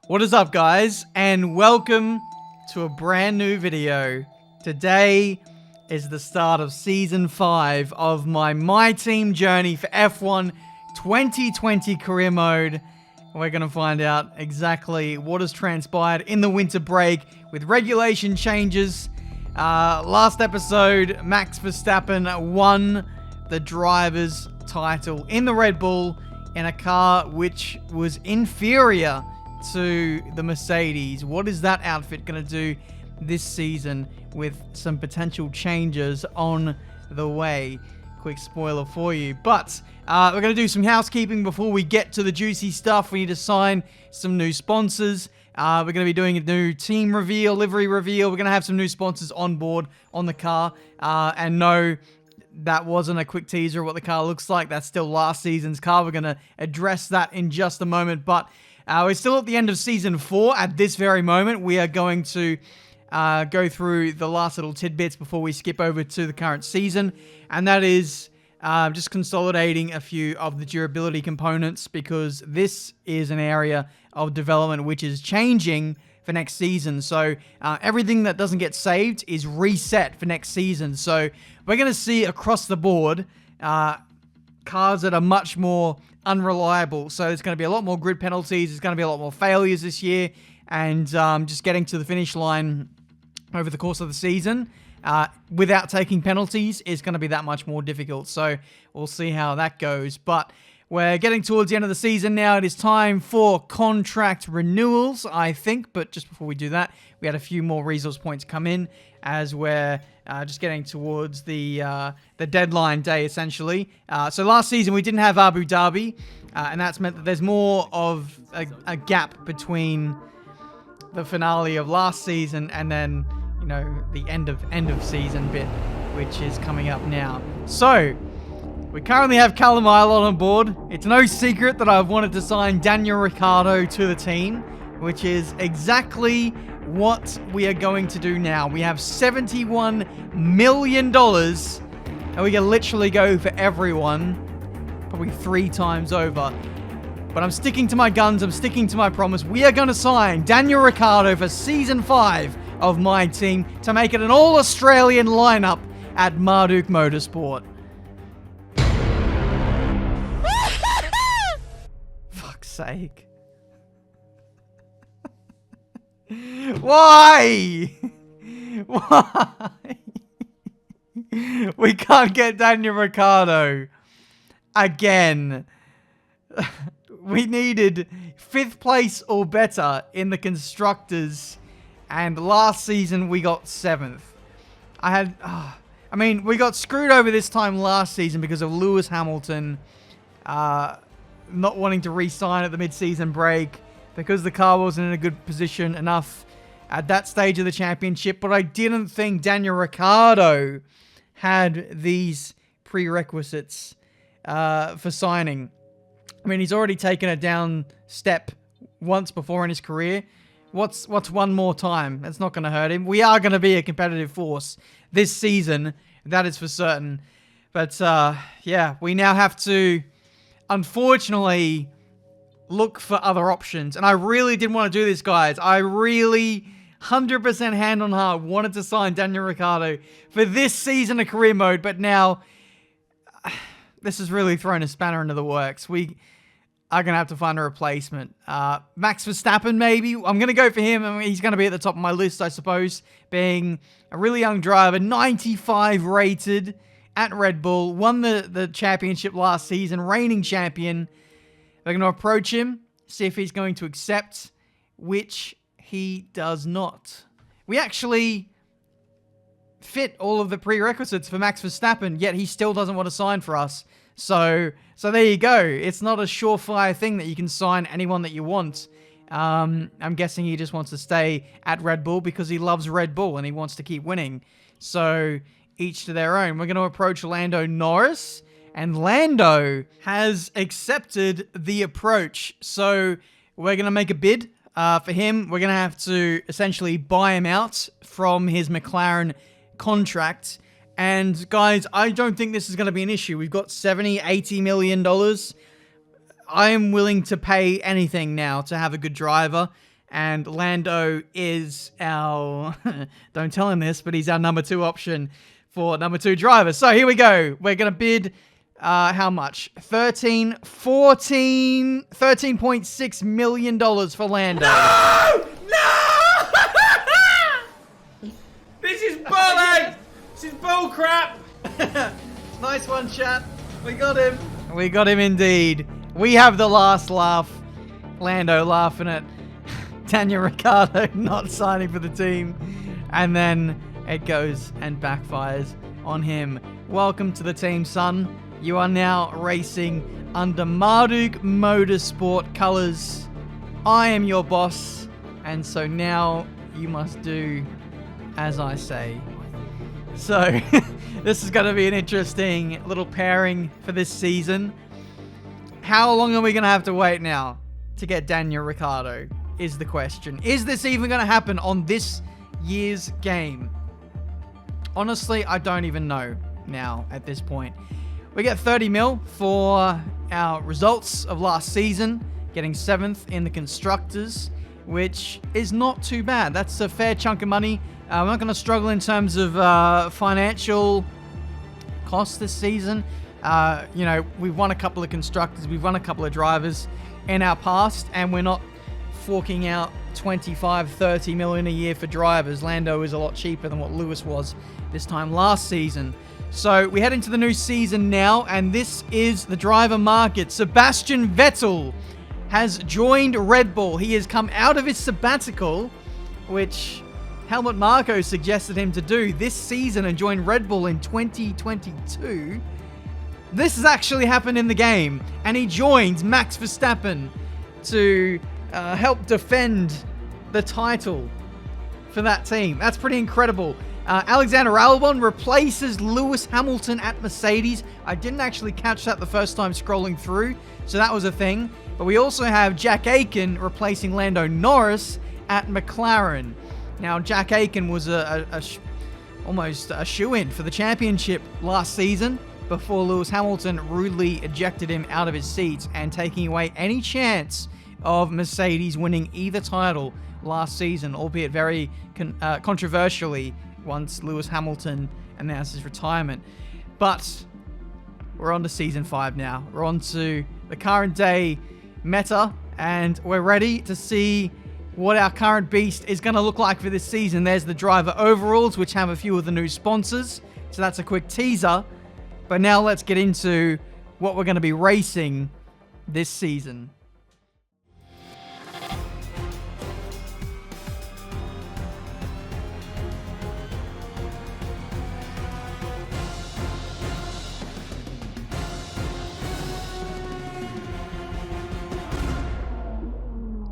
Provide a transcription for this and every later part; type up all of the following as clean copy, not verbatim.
What is up, guys, and welcome to a brand new video. Today is the start of Season 5 of my team journey for F1 2020 career mode. We're going to find out exactly what has transpired in the winter break with regulation changes. Last episode, Max Verstappen won the driver's title in the Red Bull in a car which was inferior to the Mercedes. What is that outfit going to do this season with some potential changes on the way? Quick spoiler for you. But we're going to do some housekeeping before we get to the juicy stuff. We need to sign some new sponsors. We're going to be doing a new team reveal, livery reveal. We're going to have some new sponsors on board on the car. And no, that wasn't a quick teaser of what the car looks like. That's still last season's car. We're going to address that in just a moment. But we're still at the end of Season 4 at this very moment. We are going to go through the last little tidbits before we skip over to the current season. And that is just consolidating a few of the durability components, because this is an area of development which is changing for next season. So everything that doesn't get saved is reset for next season. So we're going to see across the board cars that are much more unreliable. So there's going to be a lot more grid penalties. There's going to be a lot more failures this year. And just getting to the finish line over the course of the season without taking penalties is going to be that much more difficult. So we'll see how that goes. But we're getting towards the end of the season now. It is time for contract renewals, I think. But just before we do that, we had a few more resource points come in as we're just getting towards the deadline day, essentially. So last season, we didn't have Abu Dhabi. And that's meant that there's more of a gap between the finale of last season and then, you know, the end of season bit, which is coming up now. So we currently have Callum Ilott on board. It's no secret that I've wanted to sign Daniel Ricciardo to the team, which is exactly what we are going to do now. We have $71 million, and we can literally go for everyone, probably 3 times over. But I'm sticking to my guns. I'm sticking to my promise. We are going to sign Daniel Ricciardo for Season 5 of my team to make it an all-Australian lineup at Marduk Motorsport. Fuck's sake. Why? Why? We can't get Daniel Ricciardo again. We needed 5th place or better in the Constructors, and last season we got 7th. We got screwed over this time last season because of Lewis Hamilton not wanting to re-sign at the mid-season break because the car wasn't in a good position enough at that stage of the championship. But I didn't think Daniel Ricciardo had these prerequisites for signing. I mean, he's already taken a down step once before in his career. What's one more time? That's not going to hurt him. We are going to be a competitive force this season. That is for certain. But, yeah, we now have to, unfortunately, look for other options. And I really didn't want to do this, guys. I really, 100% hand on heart, wanted to sign Daniel Ricciardo for this season of career mode. But now, this has really thrown a spanner into the works. We are going to have to find a replacement. Max Verstappen, maybe. I'm going to go for him. I mean, he's going to be at the top of my list, I suppose, being a really young driver, 95 rated at Red Bull, won the championship last season, reigning champion. We're going to approach him, see if he's going to accept, which he does not. We actually fit all of the prerequisites for Max Verstappen, yet he still doesn't want to sign for us. So there you go. It's not a surefire thing that you can sign anyone that you want. I'm guessing he just wants to stay at Red Bull because he loves Red Bull and he wants to keep winning. So each to their own. We're going to approach Lando Norris, and Lando has accepted the approach. So we're going to make a bid for him. We're going to have to essentially buy him out from his McLaren contract. And guys, I don't think this is going to be an issue. We've got $70-80 million. I am willing to pay anything now to have a good driver. And Lando is our, don't tell him this, but he's our number 2 option for number 2 driver. So here we go. We're going to bid, how much? $13.6 million for Lando. No! No! This is bull. This is bull crap. Nice one, chat. We got him. We got him indeed. We have the last laugh. Lando laughing at Daniel Ricciardo not signing for the team. And then it goes and backfires on him. Welcome to the team, son. You are now racing under Marduk Motorsport colors. I am your boss. And so now you must do as I say. So, this is going to be an interesting little pairing for this season. How long are we going to have to wait now to get Daniel Ricciardo, is the question. Is this even going to happen on this year's game? Honestly, I don't even know now at this point. We get 30 mil for our results of last season, getting 7th in the Constructors, which is not too bad. That's a fair chunk of money. We're not going to struggle in terms of financial costs this season. You know, we've won a couple of Constructors, we've won a couple of drivers in our past, and we're not forking out 25, 30 million a year for drivers. Lando is a lot cheaper than what Lewis was this time last season. So we head into the new season now, and this is the driver market. Sebastian Vettel has joined Red Bull. He has come out of his sabbatical, which Helmut Marko suggested him to do this season, and join Red Bull in 2022. This has actually happened in the game, and he joins Max Verstappen to help defend the title for that team. That's pretty incredible. Alexander Albon replaces Lewis Hamilton at Mercedes. I didn't actually catch that the first time scrolling through, so that was a thing. But we also have Jack Aitken replacing Lando Norris at McLaren. Now, Jack Aitken was almost a shoo-in for the championship last season, before Lewis Hamilton rudely ejected him out of his seat and taking away any chance of Mercedes winning either title last season, albeit very controversially once Lewis Hamilton announced his retirement. But we're on to Season 5 now. We're on to the current day meta, and we're ready to see what our current beast is going to look like for this season. There's the driver overalls, which have a few of the new sponsors. So that's a quick teaser. But now let's get into what we're going to be racing this season.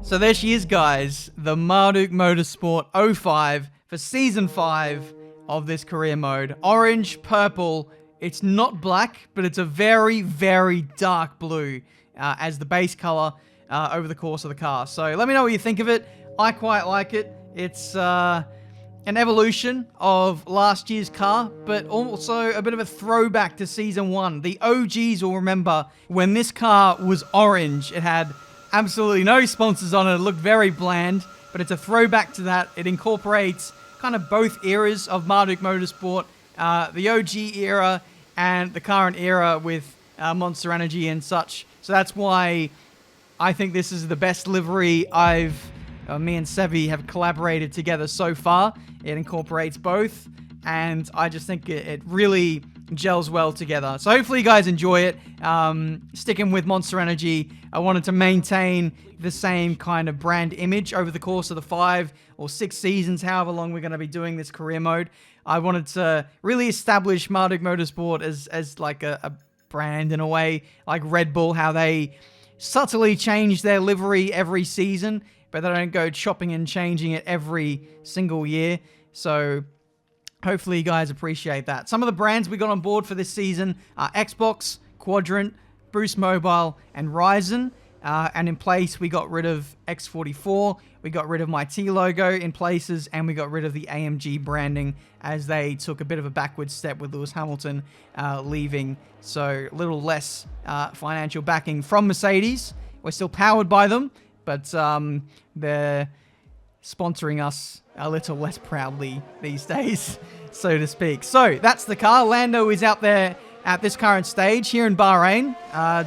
So there she is, guys. The Marduk Motorsport 05 for Season 5 of this career mode. Orange, purple. It's not black, but it's a very, very dark blue as the base color over the course of the car. So let me know what you think of it. I quite like it. It's an evolution of last year's car, but also a bit of a throwback to Season 1. The OGs will remember when this car was orange. It had absolutely no sponsors on it. It looked very bland, but it's a throwback to that. It incorporates kind of both eras of Marduk Motorsport, the OG era and the current era with Monster Energy and such. So that's why I think this is the best livery me and Sevi have collaborated together so far. It incorporates both, and I just think it really gels well together. So hopefully you guys enjoy it. Sticking with Monster Energy, I wanted to maintain the same kind of brand image over the course of the 5 or 6 seasons, however long we're going to be doing this career mode. I wanted to really establish Marduk Motorsport as like a brand in a way, like Red Bull, how they subtly change their livery every season, but they don't go chopping and changing it every single year. So hopefully you guys appreciate that. Some of the brands we got on board for this season are Xbox, Quadrant, Boost Mobile, and Ryzen. And in place, we got rid of X44, we got rid of my T logo in places, and we got rid of the AMG branding as they took a bit of a backward step with Lewis Hamilton leaving. So a little less financial backing from Mercedes. We're still powered by them, but they're sponsoring us a little less proudly these days, so to speak. So that's the car. Lando is out there at this current stage here in Bahrain,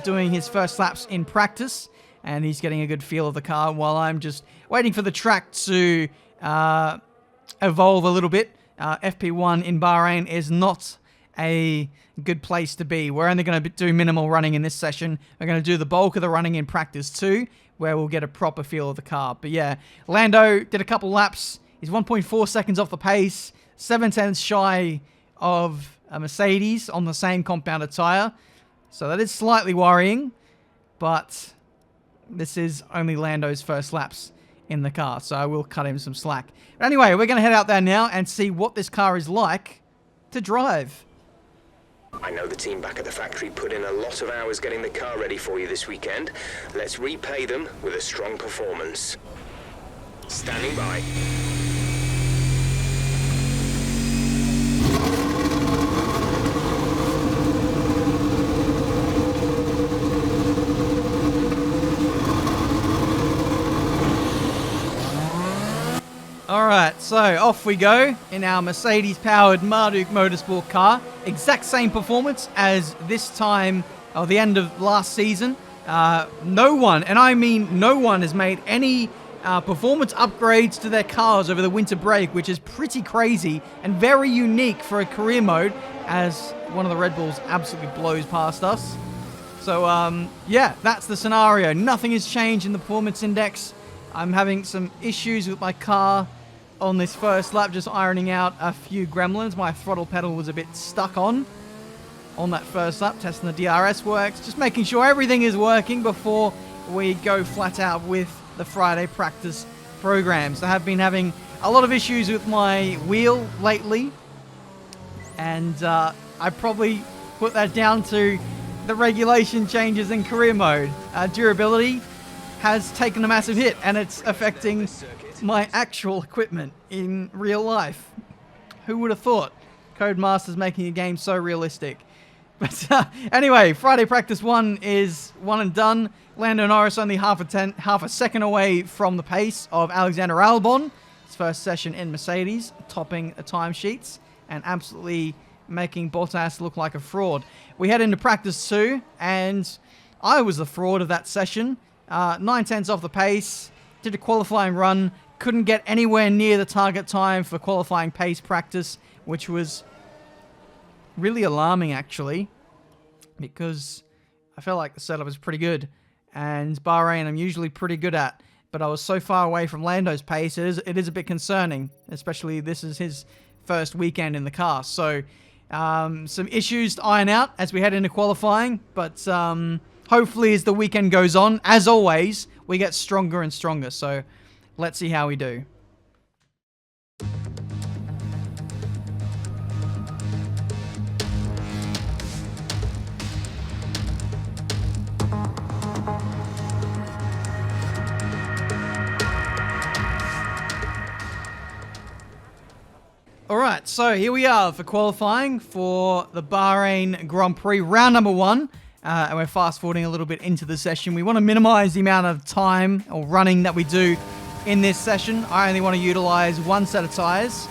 doing his first laps in practice, and he's getting a good feel of the car while I'm just waiting for the track to evolve a little bit. FP1 in Bahrain is not a good place to be. We're only going to do minimal running in this session. We're going to do the bulk of the running in practice too, where we'll get a proper feel of the car. But yeah, Lando did a couple laps. He's 1.4 seconds off the pace, 7/10 shy of a Mercedes on the same compounded tyre. So that is slightly worrying, but this is only Lando's first laps in the car, so I will cut him some slack. But anyway, we're going to head out there now and see what this car is like to drive. I know the team back at the factory put in a lot of hours getting the car ready for you this weekend. Let's repay them with a strong performance. Standing by. Alright, so off we go in our Mercedes-powered Marduk Motorsport car. Exact same performance as this time, or the end of last season. No one, and I mean no one, has made any performance upgrades to their cars over the winter break, which is pretty crazy and very unique for a career mode, as one of the Red Bulls absolutely blows past us. So, yeah, that's the scenario. Nothing has changed in the performance index. I'm having some issues with my car on this first lap, just ironing out a few gremlins. My throttle pedal was a bit stuck on that first lap, testing the DRS works, just making sure everything is working before we go flat out with the Friday practice programs. I have been having a lot of issues with my wheel lately, and I probably put that down to the regulation changes in career mode. Durability has taken a massive hit, and it's affecting my actual equipment in real life. Who would have thought? Codemasters making a game so realistic. But anyway, Friday practice 1 is 1 and done. Lando Norris only half a second away from the pace of Alexander Albon. His first session in Mercedes, topping the timesheets and absolutely making Bottas look like a fraud. We head into practice 2, and I was the fraud of that session. 9/10 off the pace, did a qualifying run, couldn't get anywhere near the target time for qualifying pace practice, which was really alarming actually, because I felt like the setup was pretty good, and Bahrain I'm usually pretty good at, but I was so far away from Lando's pace, it is a bit concerning, especially this is his first weekend in the car. So some issues to iron out as we head into qualifying, but hopefully as the weekend goes on, as always, we get stronger and stronger. So let's see how we do. Alright, so here we are for qualifying for the Bahrain Grand Prix, round number 1. And we're fast forwarding a little bit into the session. We want to minimize the amount of time or running that we do in this session. I only want to utilize one set of tires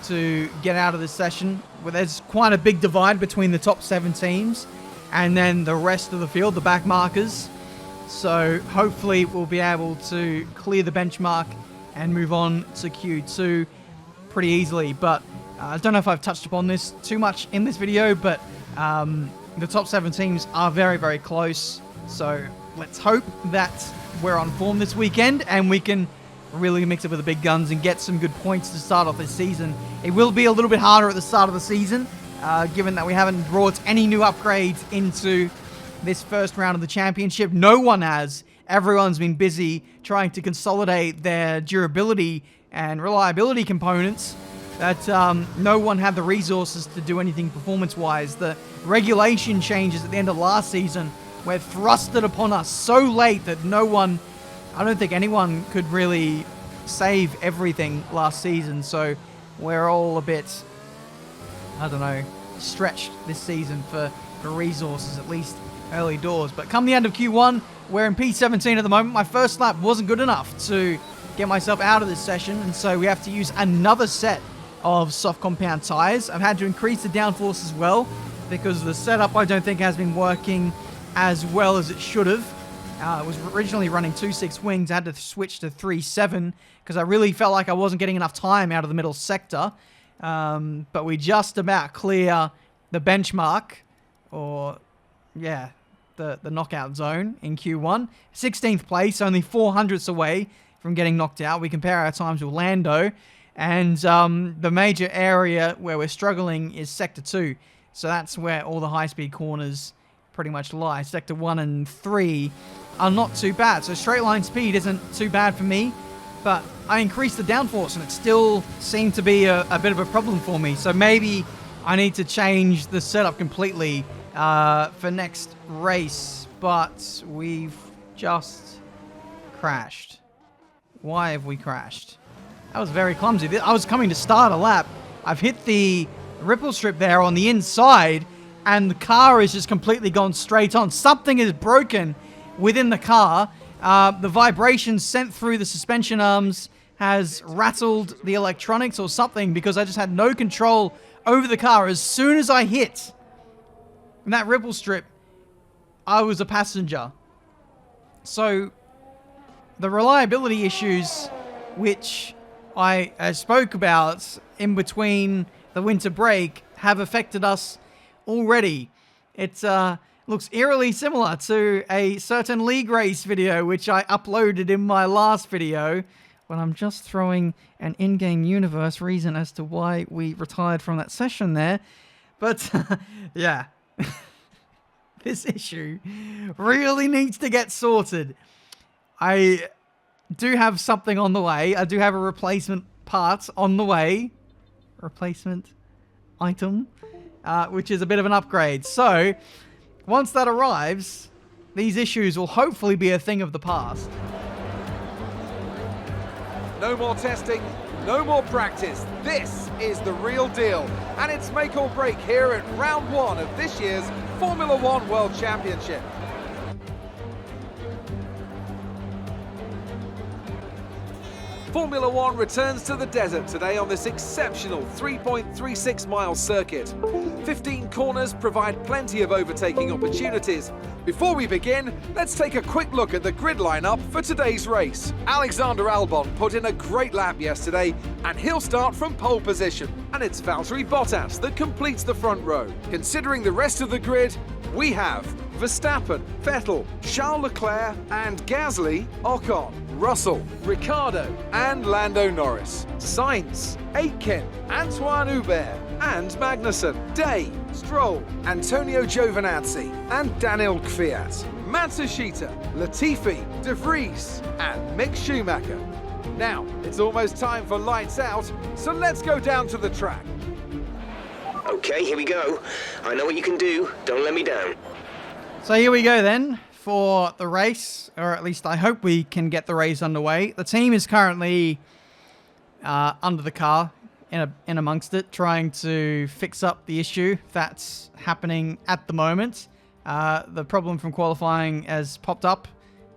to get out of this session. Well, there's quite a big divide between the top 7 teams and then the rest of the field, the back markers. So hopefully we'll be able to clear the benchmark and move on to Q2 pretty easily. But I don't know if I've touched upon this too much in this video, but the top 7 teams are very, very close. So let's hope that we're on form this weekend and we can really mix it with the big guns and get some good points to start off this season. It will be a little bit harder at the start of the season, given that we haven't brought any new upgrades into this first round of the championship. No one has. Everyone's been busy trying to consolidate their durability and reliability components, that no one had the resources to do anything performance-wise. The regulation changes at the end of last season were thrusted upon us so late that no one, I don't think anyone could really save everything last season. So we're all a bit, I don't know, stretched this season for resources, at least early doors. But come the end of Q1, we're in P17 at the moment. My first lap wasn't good enough to get myself out of this session, and so we have to use another set of soft compound tires. I've had to increase the downforce as well because the setup I don't think has been working as well as it should have. It was originally running 2.6 wings. I had to switch to 3.7 because I really felt like I wasn't getting enough time out of the middle sector. But we just about clear the benchmark, or yeah, the knockout zone in Q1. 16th place, only 400ths away from getting knocked out. We compare our times with Lando, and the major area where we're struggling is Sector 2. So that's where all the high-speed corners pretty much lie. Sector 1 and 3 are not too bad. So straight line speed isn't too bad for me, but I increased the downforce and it still seemed to be a bit of a problem for me. So maybe I need to change the setup completely for next race, but we've just crashed. Why have we crashed? That was very clumsy. I was coming to start a lap. I've hit the ripple strip there on the inside, and the car is just completely gone straight on. Something is broken within the car. The vibrations sent through the suspension arms has rattled the electronics or something, because I just had no control over the car. As soon as I hit that ripple strip, I was a passenger. So the reliability issues, which I spoke about in between the winter break, have affected us already. It looks eerily similar to a certain league race video which I uploaded in my last video, but I'm just throwing an in-game universe reason as to why we retired from that session there. But yeah, this issue really needs to get sorted. I do have something on the way. I do have a replacement part on the way. Replacement item, which is a bit of an upgrade. So once that arrives, these issues will hopefully be a thing of the past. No more testing, no more practice. This is the real deal. And it's make or break here at round 1 of this year's Formula One World Championship. Formula One returns to the desert today on this exceptional 3.36 mile circuit. 15 corners provide plenty of overtaking opportunities. Before we begin, let's take a quick look at the grid lineup for today's race. Alexander Albon put in a great lap yesterday, and he'll start from pole position. And it's Valtteri Bottas that completes the front row. Considering the rest of the grid, we have Verstappen, Vettel, Charles Leclerc and Gasly, Ocon, Russell, Ricciardo and Lando Norris, Sainz, Aitken, Antoine Hubert and Magnussen, Day, Stroll, Antonio Giovinazzi and Daniel Kvyat, Matsushita, Latifi, De Vries and Mick Schumacher. Now, it's almost time for lights out, so let's go down to the track. Okay, here we go. I know what you can do. Don't let me down. So here we go then for the race, or at least I hope we can get the race underway. The team is currently under the car, in amongst it, trying to fix up the issue that's happening at the moment. The problem from qualifying has popped up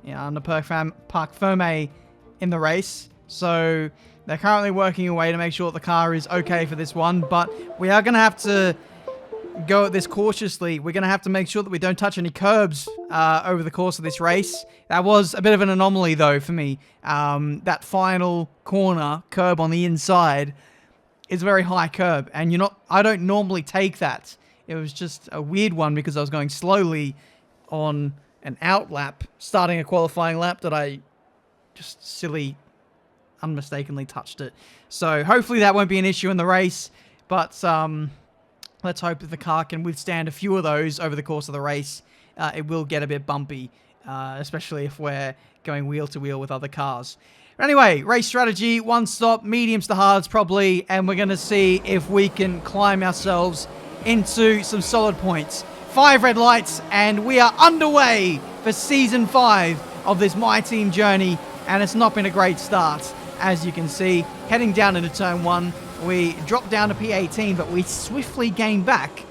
under Parc Fermé in the race, so they're currently working away to make sure the car is okay for this one, but we are going to have to go at this cautiously. We're going to have to make sure that we don't touch any curbs over the course of this race. That was a bit of an anomaly, though, for me. That final corner curb on the inside is a very high curb, and I don't normally take that. It was just a weird one because I was going slowly on an out lap, starting a qualifying lap, that I just silly, unmistakably touched it. So hopefully that won't be an issue in the race, but let's hope that the car can withstand a few of those over the course of the race. It will get a bit bumpy, especially if we're going wheel to wheel with other cars. But anyway, race strategy, one stop, mediums to hards probably, and we're going to see if we can climb ourselves into some solid points. 5 red lights, and we are underway for Season 5 of this My Team journey, and it's not been a great start. As you can see, heading down into Turn 1, we dropped down to P18, but we swiftly gained back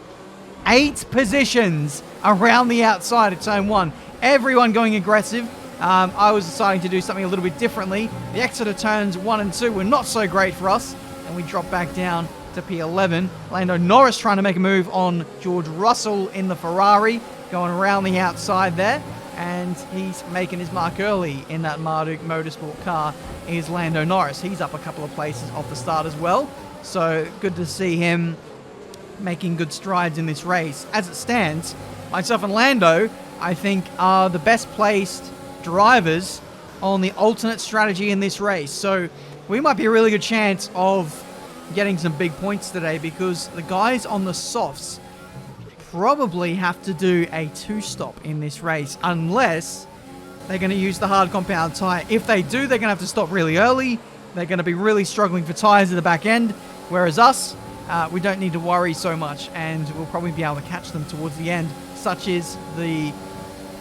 8 positions around the outside of Turn 1. Everyone going aggressive. I was deciding to do something a little bit differently. The exit turns 1 and 2 were not so great for us, and we dropped back down to P11. Lando Norris trying to make a move on George Russell in the Ferrari, going around the outside there, and he's making his mark early in that Marduk Motorsport car is Lando Norris. He's up a couple of places off the start as well, so good to see him making good strides in this race. As it stands, myself and Lando, I think, are the best placed drivers on the alternate strategy in this race. So we might be a really good chance of getting some big points today, because the guys on the softs probably have to do a 2-stop in this race, unless they're going to use the hard compound tire. If they do, they're going to have to stop really early. They're going to be really struggling for tires at the back end, whereas us, we don't need to worry so much, and we'll probably be able to catch them towards the end. Such is the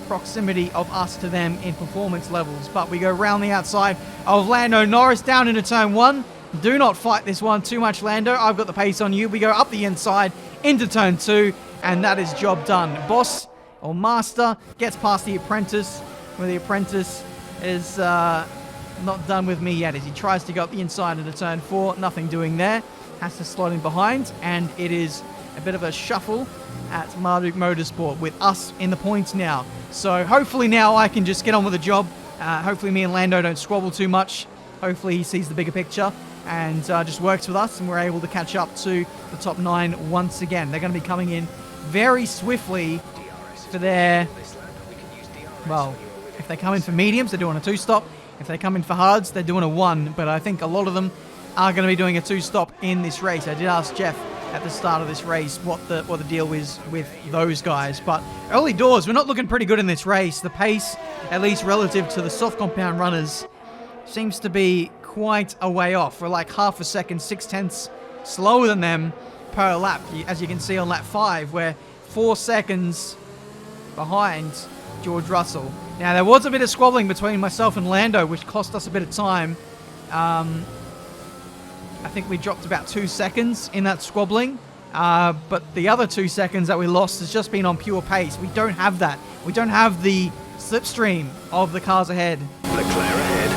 proximity of us to them in performance levels. But we go around the outside of Lando Norris down into turn 1. Do not fight this one too much, Lando. I've got the pace on you. We go up the inside into turn 2, and that is job done. Boss, or Master, gets past the Apprentice, where the Apprentice is not done with me yet, as he tries to go up the inside into turn 4. Nothing doing there. Has to slot in behind, and it is a bit of a shuffle at Marduk Motorsport with us in the points now. So hopefully now I can just get on with the job. Hopefully me and Lando don't squabble too much. Hopefully he sees the bigger picture and just works with us, and we're able to catch up to the top 9 once again. They're going to be coming in very swiftly for their, well, if they come in for mediums, they're doing a 2-stop. If they come in for hards, they're doing a 1. But I think a lot of them are going to be doing a 2-stop in this race. I did ask Jeff at the start of this race what the deal is with those guys. But early doors, we're not looking pretty good in this race. The pace, at least relative to the soft compound runners, seems to be quite a way off. We're like half a second, 0.6 slower than them per lap, as you can see on lap 5. We're 4 seconds behind George Russell. Now, there was a bit of squabbling between myself and Lando, which cost us a bit of time. I think we dropped about 2 seconds in that squabbling, but the other 2 seconds that we lost has just been on pure pace. We don't have that. We don't have the slipstream of the cars ahead. Leclerc ahead.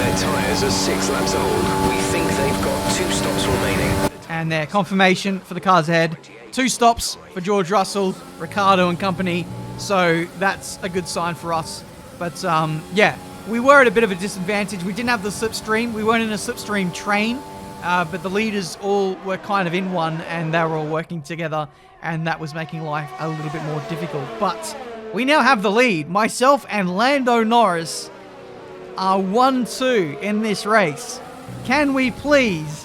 Their tyres are 6 laps old. We think they've got 2 stops remaining. And their confirmation for the cars ahead. 2 stops for George Russell, Ricardo and company. So that's a good sign for us. But yeah. We were at a bit of a disadvantage. We didn't have the slipstream. We weren't in a slipstream train, but the leaders all were kind of in one, and they were all working together, and that was making life a little bit more difficult. But we now have the lead. Myself and Lando Norris are 1-2 in this race. Can we please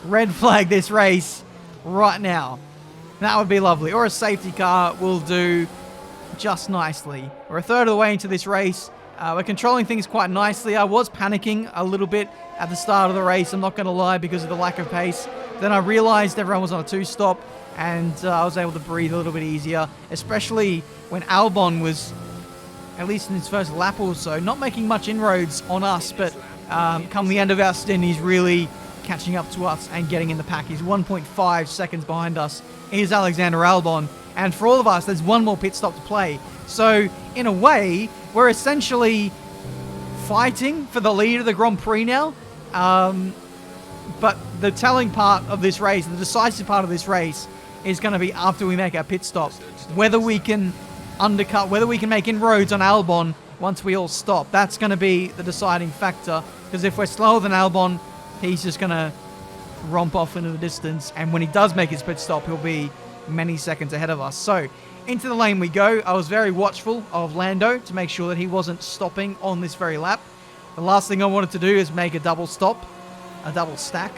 red flag this race right now? That would be lovely. Or a safety car will do just nicely. We're a third of the way into this race. We're controlling things quite nicely. I was panicking a little bit at the start of the race, I'm not going to lie, because of the lack of pace. Then I realized everyone was on a 2-stop, and I was able to breathe a little bit easier, especially when Albon was, at least in his first lap or so, not making much inroads on us, but come the end of our stint, he's really catching up to us and getting in the pack. He's 1.5 seconds behind us. Here's Alexander Albon, and for all of us, there's one more pit stop to play. So, in a way, we're essentially fighting for the lead of the Grand Prix now. But the telling part of this race, the decisive part of this race, is going to be after we make our pit stop. Whether we can undercut, whether we can make inroads on Albon once we all stop. That's going to be the deciding factor. Because if we're slower than Albon, he's just going to romp off into the distance. And when he does make his pit stop, he'll be many seconds ahead of us. So, into the lane we go. I was very watchful of Lando to make sure that he wasn't stopping on this very lap. The last thing I wanted to do is make a double stop, a double stack,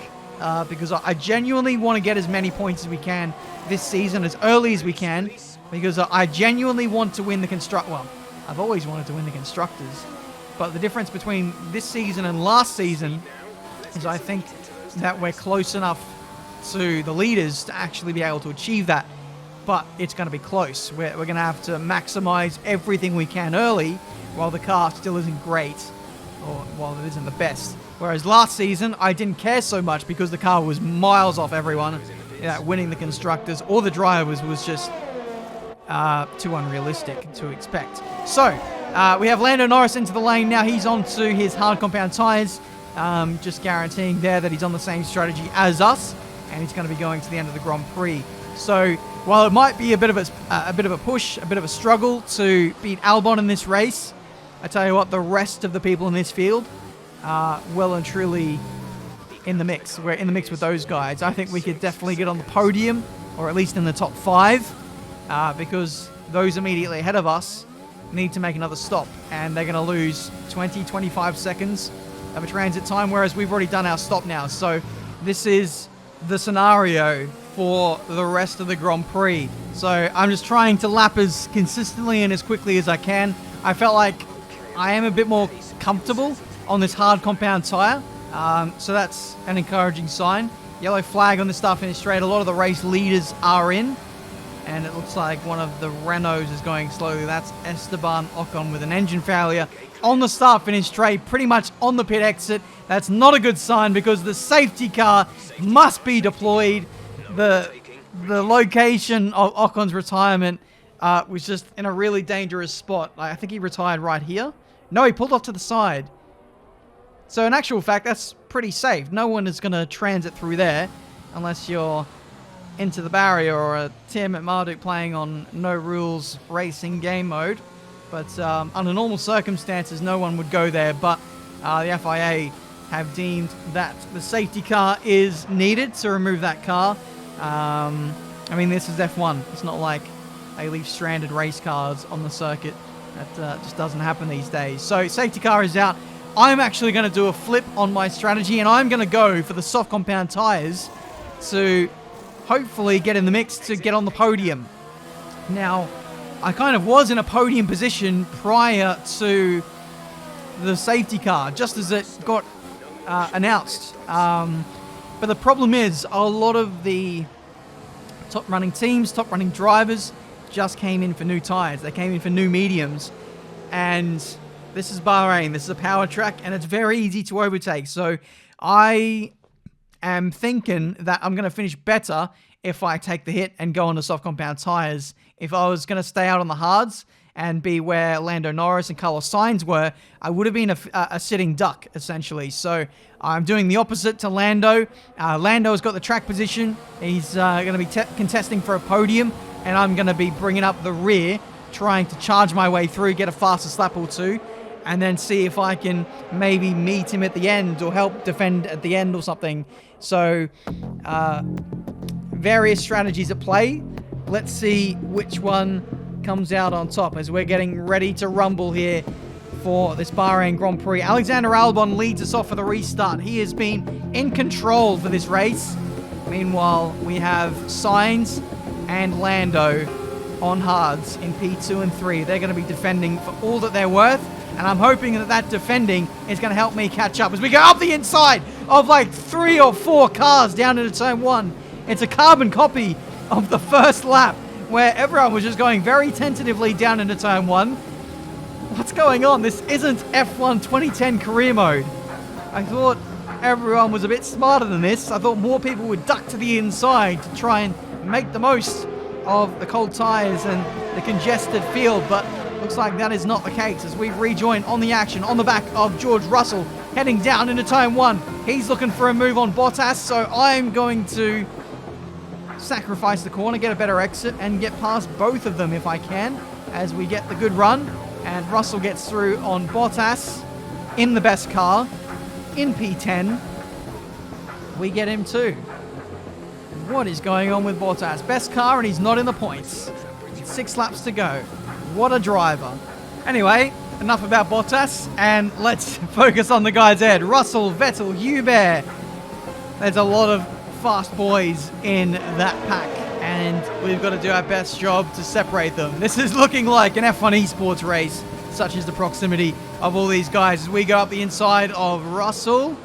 because I genuinely want to get as many points as we can this season, as early as we can, because I genuinely want to win the well, I've always wanted to win the Constructors, but the difference between this season and last season is I think that we're close enough to the leaders to actually be able to achieve that. But it's going to be close. We're going to have to maximize everything we can early while the car still isn't great, or while it isn't the best. Whereas last season, I didn't care so much because the car was miles off everyone. Winning the Constructors or the drivers was just too unrealistic to expect. So, We have Lando Norris into the lane now. He's onto his hard compound tyres, just guaranteeing there that he's on the same strategy as us, and he's going to be going to the end of the Grand Prix. So while it might be a bit of a push, a bit of a struggle to beat Albon in this race, I tell you what, the rest of the people in this field are well and truly in the mix. We're in the mix with those guys. I think we could definitely get on the podium, or at least in the top 5, because those immediately ahead of us need to make another stop, and they're going to lose 20-25 seconds of a transit time, whereas we've already done our stop now. So this is the scenario for the rest of the Grand Prix. So I'm just trying to lap as consistently and as quickly as I can. I felt like I am a bit more comfortable on this hard compound tire, so that's an encouraging sign. Yellow flag on the start finish straight. A lot of the race leaders are in, and it looks like one of the Renaults is going slowly. That's Esteban Ocon with an engine failure on the start finish straight, pretty much on the pit exit. That's not a good sign because the safety car must be deployed. The location of Ocon's retirement was just in a really dangerous spot. I think he retired right here. No, he pulled off to the side. So in actual fact, that's pretty safe. No one is going to transit through there unless you're into the barrier or a Tiametmarduk playing on no rules racing game mode. But under normal circumstances, no one would go there. But the FIA have deemed that the safety car is needed to remove that car. I mean, this is F1. It's not like they leave stranded race cars on the circuit. That just doesn't happen these days. So safety car is out. I'm actually going to do a flip on my strategy, and I'm going to go for the soft compound tires to hopefully get in the mix to get on the podium. Now, I kind of was in a podium position prior to the safety car, just as it got announced. But the problem is, a lot of the top running teams, top running drivers just came in for new tires. They came in for new mediums, and this is Bahrain. This is a power track, and it's very easy to overtake. So I am thinking that I'm going to finish better if I take the hit and go on the soft compound tires. If I was going to stay out on the hards and be where Lando Norris and Carlos Sainz were, I would have been a sitting duck, essentially. So I'm doing the opposite to Lando. Lando's got the track position. He's going to be contesting for a podium, and I'm going to be bringing up the rear, trying to charge my way through, get a faster lap or two, and then see if I can maybe meet him at the end or help defend at the end or something. So, various strategies at play. Let's see which one comes out on top as we're getting ready to rumble here for this Bahrain Grand Prix. Alexander Albon leads us off for the restart. He has been in control for this race. Meanwhile, we have Sainz and Lando on hards in P2 and 3. They're going to be defending for all that they're worth, and I'm hoping that that defending is going to help me catch up as we go up the inside of like 3 or 4 cars down into turn 1. It's a carbon copy of the first lap where everyone was just going very tentatively down into turn 1. What's going on? This isn't F1 2010 career mode. I thought everyone was a bit smarter than this. I thought more people would duck to the inside to try and make the most of the cold tires and the congested field, but looks like that is not the case as we rejoin on the action on the back of George Russell heading down into turn 1. He's looking for a move on Bottas, so I'm going to sacrifice the corner, get a better exit, and get past both of them if I can as we get the good run. And Russell gets through on Bottas in the best car in P10. We get him too. What is going on with Bottas? Best car and he's not in the points. 6 laps to go. What a driver. Anyway, enough about Bottas, and let's focus on the guys ahead. Russell, Vettel, Hubert. There's a lot of fast boys in that pack, and we've got to do our best job to separate them. This is looking like an F1 esports race, such as the proximity of all these guys as we go up the inside of Russell.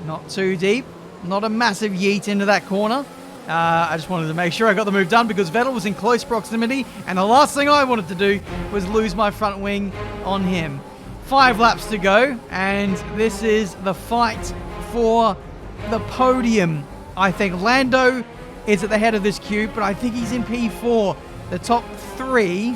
Not too deep, not a massive yeet into that corner. I just wanted to make sure I got the move done because Vettel was in close proximity, and the last thing I wanted to do was lose my front wing on him. 5 laps to go, and this is the fight for the podium. I think Lando is at the head of this queue, but I think he's in P4. The top 3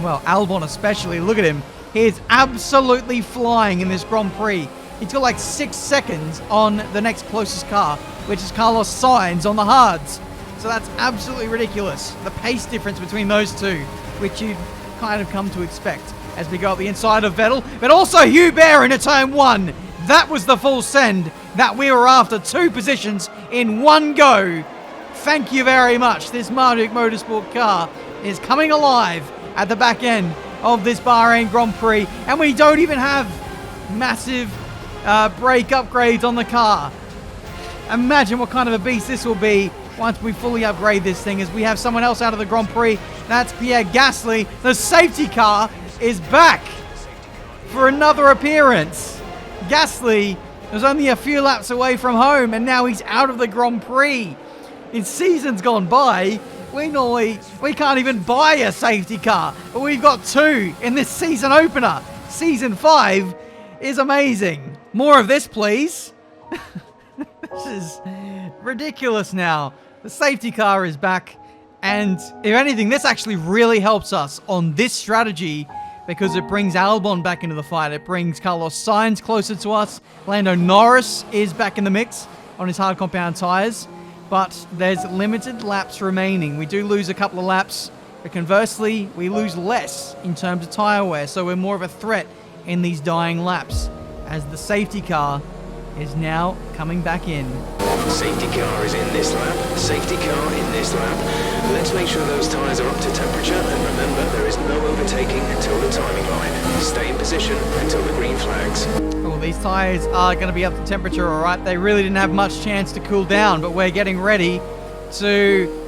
Well, Albon especially, look at him. He is absolutely flying in this Grand Prix. He's got like 6 seconds on the next closest car, which is Carlos Sainz on the hards. So that's absolutely ridiculous. The pace difference between those two, which you've kind of come to expect as we go up the inside of Vettel. But also Hugh Bear into turn 1. That was the full send that we were after. 2 positions in one go. Thank you very much. This Marduk Motorsport car is coming alive at the back end of this Bahrain Grand Prix. And we don't even have massive brake upgrades on the car. Imagine what kind of a beast this will be once we fully upgrade this thing, as we have someone else out of the Grand Prix. That's Pierre Gasly. The safety car is back for another appearance. Gasly was only a few laps away from home, and now he's out of the Grand Prix. In seasons gone by, we can't even buy a safety car, but we've got 2 in this season opener. Season 5 is amazing. More of this, please. This is ridiculous now. The safety car is back, and if anything, this actually really helps us on this strategy, because it brings Albon back into the fight. It brings Carlos Sainz closer to us. Lando Norris is back in the mix on his hard compound tyres, but there's limited laps remaining. We do lose a couple of laps, but conversely, we lose less in terms of tyre wear, so we're more of a threat in these dying laps, as the safety car is now coming back in. Safety car is in this lap, safety car in this lap. Let's make sure those tyres are up to temperature, and remember, there is no overtaking until the timing line. Stay in position until the green flags. Oh, these tyres are going to be up to temperature, alright. They really didn't have much chance to cool down, but we're getting ready to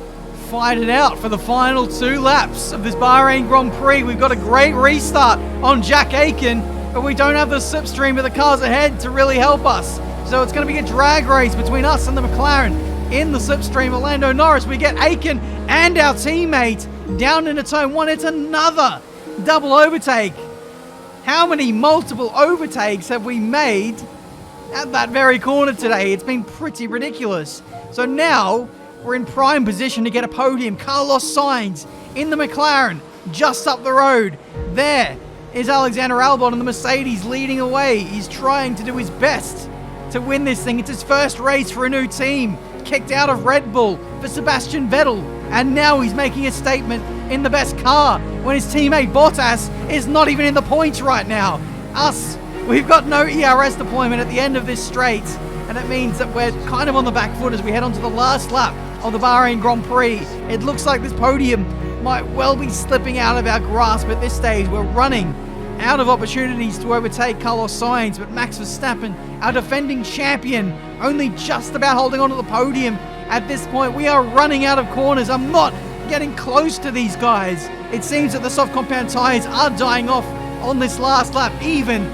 fight it out for the final 2 laps of this Bahrain Grand Prix. We've got a great restart on Jack Aitken, but we don't have the slipstream of the cars ahead to really help us. So it's going to be a drag race between us and the McLaren in the slipstream of Lando Norris. We get Aitken and our teammate down into turn 1. It's another double overtake. How many multiple overtakes have we made at that very corner today? It's been pretty ridiculous. So now we're in prime position to get a podium. Carlos Sainz in the McLaren just up the road. There is Alexander Albon in the Mercedes leading away. He's trying to do his best to win this thing. It's his first race for a new team. Kicked out of Red Bull for Sebastian Vettel. And now he's making a statement in the best car when his teammate Bottas is not even in the points right now. We've got no ERS deployment at the end of this straight. And it means that we're kind of on the back foot as we head on to the last lap of the Bahrain Grand Prix. It looks like this podium might well be slipping out of our grasp at this stage. We're running out of opportunities to overtake Carlos Sainz, but Max Verstappen, our defending champion, only just about holding on to the podium at this point. We are running out of corners. I'm not getting close to these guys. It seems that the soft compound tyres are dying off on this last lap. Even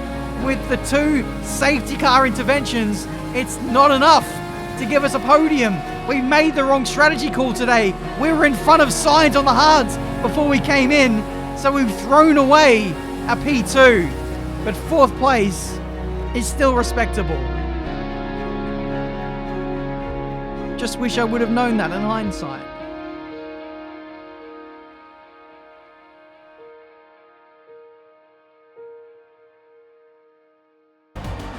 with the 2 safety car interventions, it's not enough to give us a podium. We made the wrong strategy call today. We were in front of Sainz on the hards before we came in, so we've thrown away a P2, but 4th place is still respectable. Just wish I would have known that in hindsight.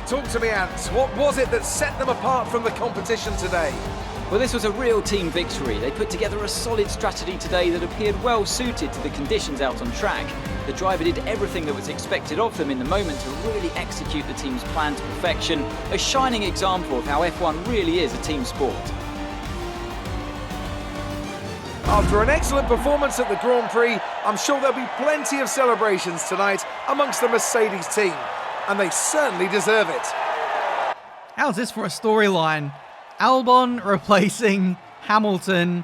Talk to me, Ant. What was it that set them apart from the competition today? Well, this was a real team victory. They put together a solid strategy today that appeared well suited to the conditions out on track. The driver did everything that was expected of them in the moment to really execute the team's plan to perfection. A shining example of how F1 really is a team sport. After an excellent performance at the Grand Prix, I'm sure there'll be plenty of celebrations tonight amongst the Mercedes team. And they certainly deserve it. How's this for a storyline? Albon replacing Hamilton,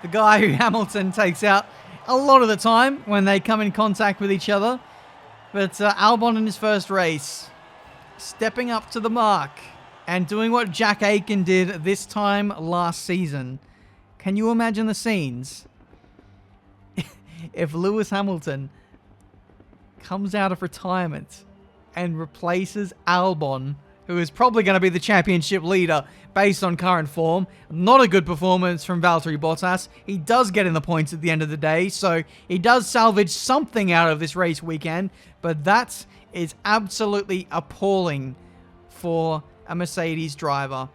the guy who Hamilton takes out a lot of the time when they come in contact with each other. But Albon in his first race, stepping up to the mark and doing what Jack Aitken did this time last season. Can you imagine the scenes if Lewis Hamilton comes out of retirement and replaces Albon who is probably going to be the championship leader based on current form. Not a good performance from Valtteri Bottas. He does get in the points at the end of the day, so he does salvage something out of this race weekend, but that is absolutely appalling for a Mercedes driver.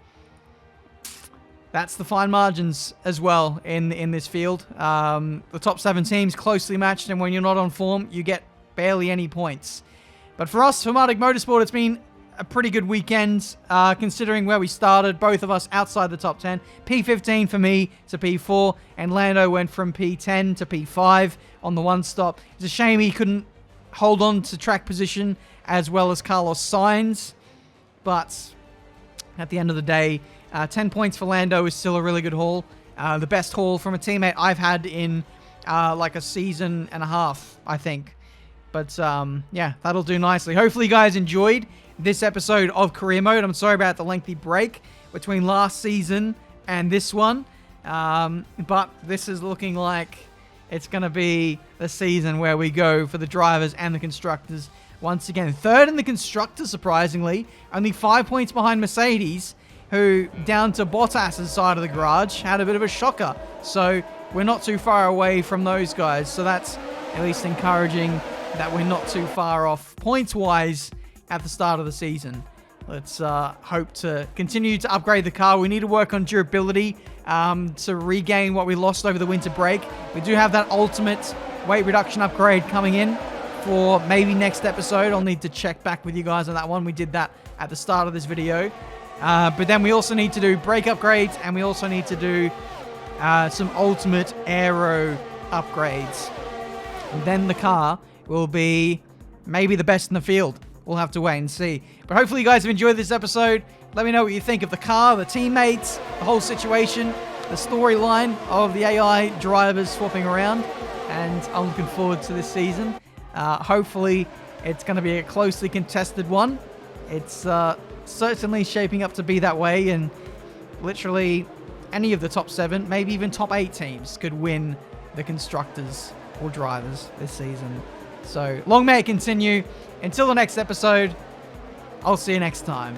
That's the fine margins as well in this field. The top 7 teams closely matched, and when you're not on form, you get barely any points. But for us, for Tiametmarduk Motorsport, it's been a pretty good weekend, considering where we started, both of us outside the top 10. P15 for me to P4, and Lando went from P10 to P5 on the one stop. It's a shame he couldn't hold on to track position as well as Carlos Sainz, but at the end of the day, 10 points for Lando is still a really good haul. The best haul from a teammate I've had in like a season and a half, I think. But yeah, that'll do nicely. Hopefully you guys enjoyed this episode of Career Mode. I'm sorry about the lengthy break between last season and this one. But this is looking like it's going to be the season where we go for the drivers and the constructors once again. Third in the constructors, surprisingly. Only 5 points behind Mercedes, who, down to Bottas' side of the garage, had a bit of a shocker. So we're not too far away from those guys. So that's at least encouraging that we're not too far off points-wise at the start of the season. Let's hope to continue to upgrade the car. We need to work on durability to regain what we lost over the winter break. We do have that ultimate weight reduction upgrade coming in for maybe next episode. I'll need to check back with you guys on that one. We did that at the start of this video. But then we also need to do brake upgrades, and we also need to do some ultimate aero upgrades. And then the car will be maybe the best in the field. We'll have to wait and see. But hopefully you guys have enjoyed this episode. Let me know what you think of the car, the teammates, the whole situation, the storyline of the AI drivers swapping around. And I'm looking forward to this season. Hopefully it's going to be a closely contested one. It's certainly shaping up to be that way, and literally any of the top 7, maybe even top 8 teams could win the constructors or drivers this season. So long may it continue. Until the next episode, I'll see you next time.